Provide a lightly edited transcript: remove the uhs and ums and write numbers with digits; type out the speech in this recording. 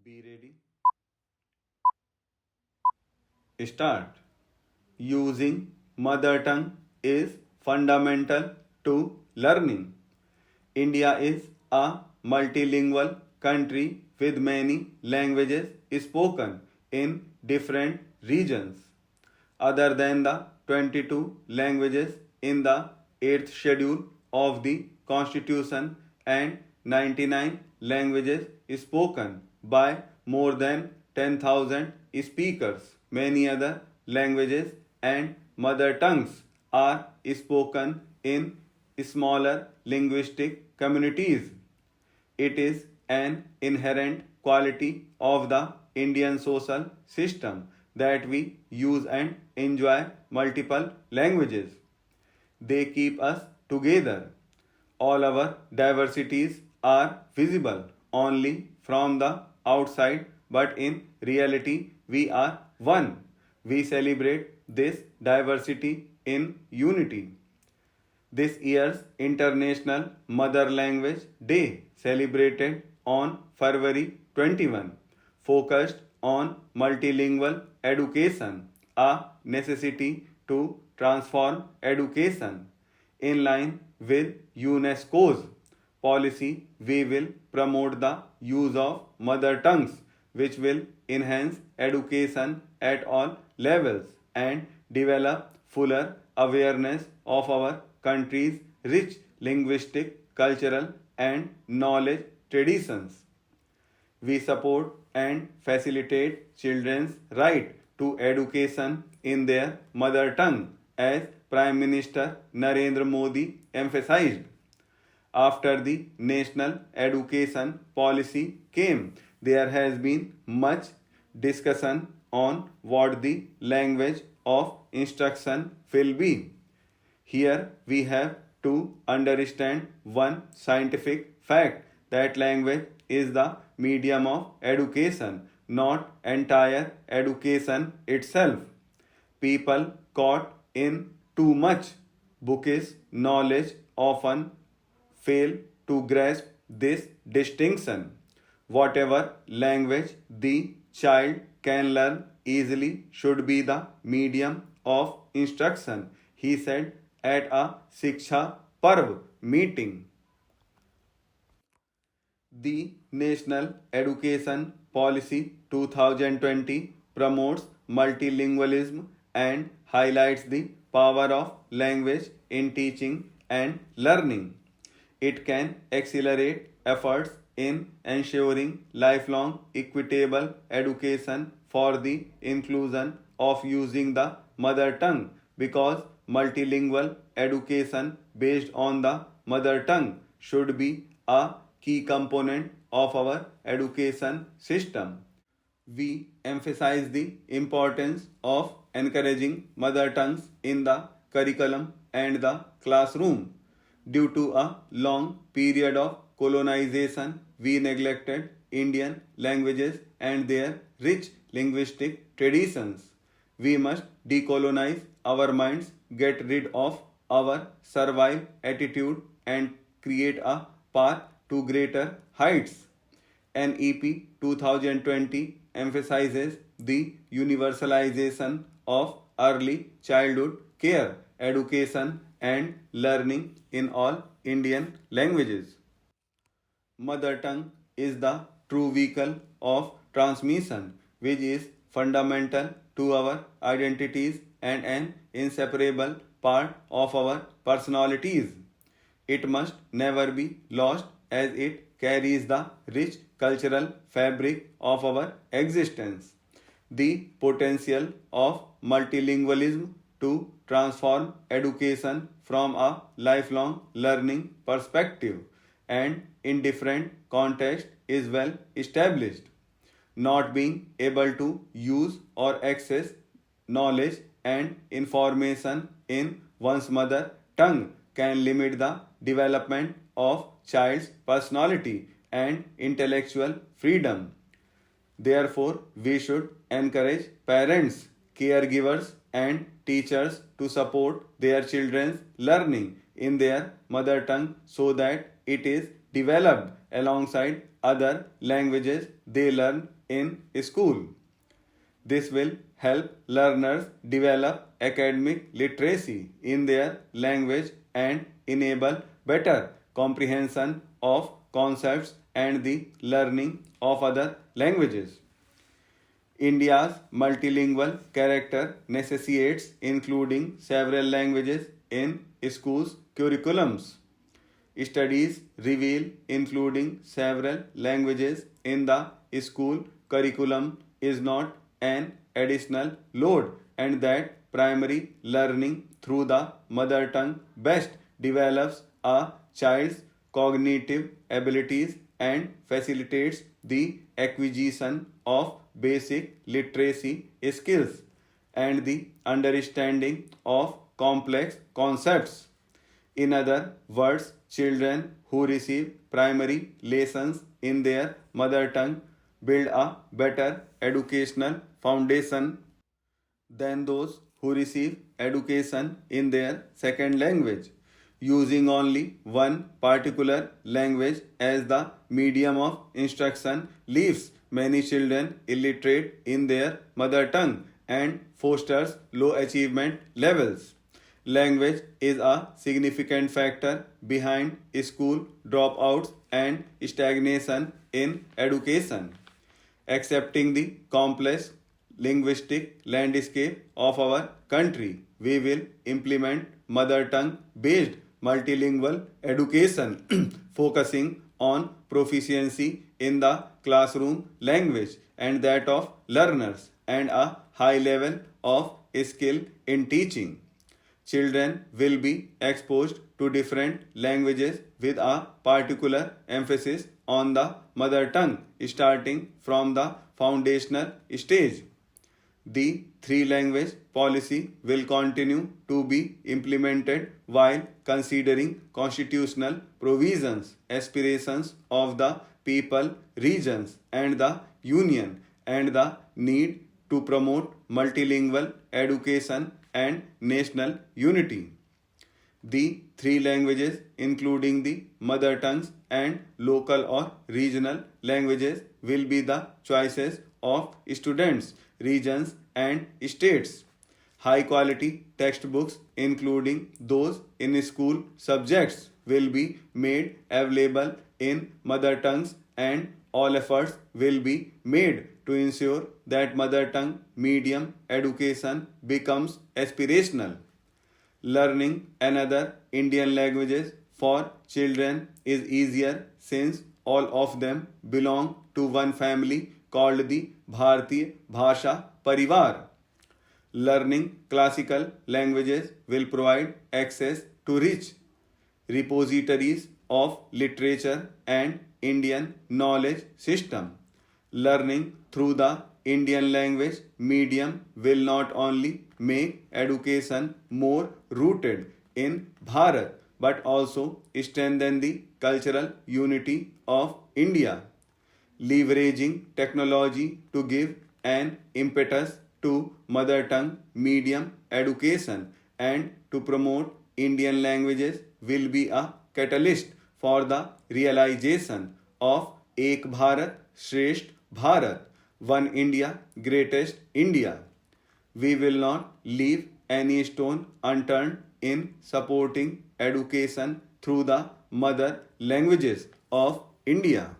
Be ready. Start. Using mother tongue is fundamental to learning. India is a multilingual country with many languages spoken in different regions. Other than the 22 languages in the 8th schedule of the Constitution and 99 languages spoken by more than 10,000 speakers. Many other languages and mother tongues are spoken in smaller linguistic communities. It is an inherent quality of the Indian social system that we use and enjoy multiple languages. They keep us together. All our diversities are visible only from the outside, but in reality, we are one. We celebrate this diversity in unity. This year's International Mother Language Day, celebrated on February 21, focused on multilingual education, a necessity to transform education. In line with UNESCO's policy, we will promote the use of mother tongues, which will enhance education at all levels and develop fuller awareness of our country's rich linguistic, cultural, and knowledge traditions. We support and facilitate children's right to education in their mother tongue, as Prime Minister Narendra Modi emphasized. After the national education policy came, there has been much discussion on what the language of instruction will be. Here we have to understand one scientific fact that language is the medium of education, not entire education itself. People caught in too much bookish knowledge often fail to grasp this distinction. Whatever language the child can learn easily should be the medium of instruction, he said at a Shiksha Parv meeting. The National Education Policy 2020 promotes multilingualism and highlights the power of language in teaching and learning. It can accelerate efforts in ensuring lifelong equitable education for the inclusion of using the mother tongue, because multilingual education based on the mother tongue should be a key component of our education system. We emphasize the importance of encouraging mother tongues in the curriculum and the classroom. Due to a long period of colonization, we neglected Indian languages and their rich linguistic traditions. We must decolonize our minds, get rid of our servile attitude, and create a path to greater heights. NEP 2020 emphasizes the universalization of early childhood care, education, and learning in all Indian languages. Mother tongue is the true vehicle of transmission, which is fundamental to our identities and an inseparable part of our personalities. It must never be lost, as it carries the rich cultural fabric of our existence. The potential of multilingualism to transform education from a lifelong learning perspective and in different contexts is well established. Not being able to use or access knowledge and information in one's mother tongue can limit the development of child's personality and intellectual freedom. Therefore, we should encourage parents, caregivers, and teachers to support their children's learning in their mother tongue so that it is developed alongside other languages they learn in school. This will help learners develop academic literacy in their language and enable better comprehension of concepts and the learning of other languages. India's multilingual character necessitates including several languages in schools' curriculums. Studies reveal including several languages in the school curriculum is not an additional load and that primary learning through the mother tongue best develops a child's cognitive abilities and facilitates the acquisition of basic literacy skills and the understanding of complex concepts. In other words, children who receive primary lessons in their mother tongue build a better educational foundation than those who receive education in their second language. Using only one particular language as the medium of instruction leaves many children illiterate in their mother tongue and fosters low achievement levels. Language is a significant factor behind school dropouts and stagnation in education. Accepting the complex linguistic landscape of our country, we will implement mother tongue based multilingual education focusing on proficiency in the classroom language and that of learners and a high level of skill in teaching. Children will be exposed to different languages with a particular emphasis on the mother tongue starting from the foundational stage. The three language policy will continue to be implemented while considering constitutional provisions, aspirations of the people, regions, and the union, and the need to promote multilingual education and national unity. The three languages, including the mother tongues and local or regional languages, will be the choices of students, regions, and states. High quality textbooks, including those in school subjects, will be made available in mother tongues, and all efforts will be made to ensure that mother tongue medium education becomes aspirational. Learning another Indian languages for children is easier since all of them belong to one family called the Bharatiya Bhasha Parivar. Learning classical languages will provide access to rich repositories of literature and Indian knowledge system. Learning through the Indian language medium will not only make education more rooted in Bharat but also strengthen the cultural unity of India. Leveraging technology to give an impetus to mother tongue medium education and to promote Indian languages will be a catalyst for the realization of Ek Bharat Shresth Bharat, One India, Greatest India. We will not leave any stone unturned in supporting education through the mother languages of India.